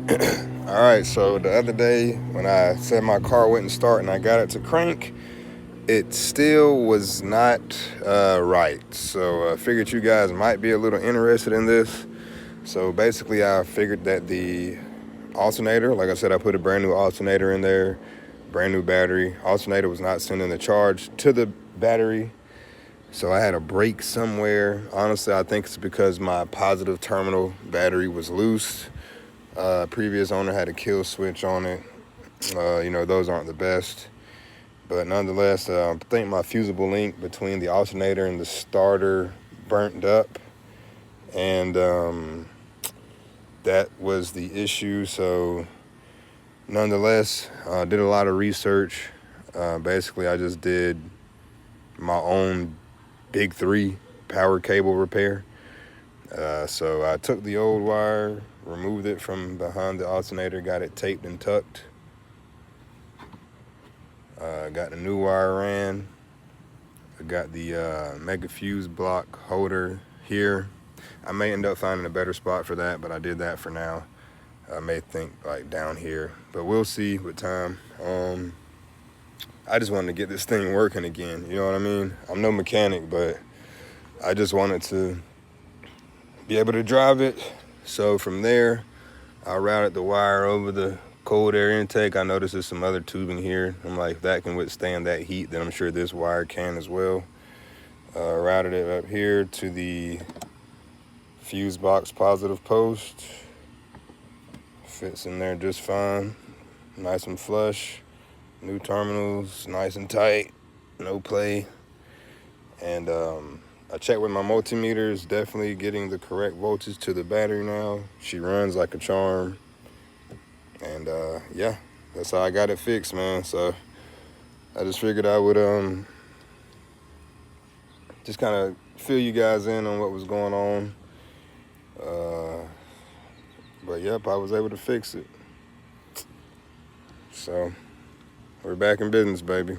All right, so the other day when I said my car wouldn't start and I got it to crank, it still was not right. So I figured you guys might be a little interested in this. So basically, I figured that the alternator, like I said, I put a brand new alternator in there, brand new battery. Alternator was not sending the charge to the battery. So I had a break somewhere. Honestly, I think it's because my positive terminal battery was loose. Previous owner had a kill switch on it. Those aren't the best. But nonetheless, I think my fusible link between the alternator and the starter burnt up. And that was the issue. So nonetheless, I did a lot of research. Basically, I just did my own big 3 power cable repair. So I took the old wire, removed it from behind the alternator, got it taped and tucked. Got the new wire ran. I got the mega fuse block holder here. I may end up finding a better spot for that, but I did that for now. I may think like down here, but we'll see with time. I just wanted to get this thing working again. You know what I mean? I'm no mechanic, but I just wanted to be able to drive it. So from there, I routed the wire over the cold air intake. I noticed there's some other tubing here. I'm like, if that can withstand that heat, then I'm sure this wire can as well. Routed it up here to the fuse box positive post. Fits in there just fine. Nice and flush. New terminals, nice and tight. No play. And I checked with my multimeter. It's definitely getting the correct voltage to the battery now. She runs like a charm. And yeah, that's how I got it fixed, man. So I just figured I would just kind of fill you guys in on what was going on. But yep, I was able to fix it. So we're back in business, baby.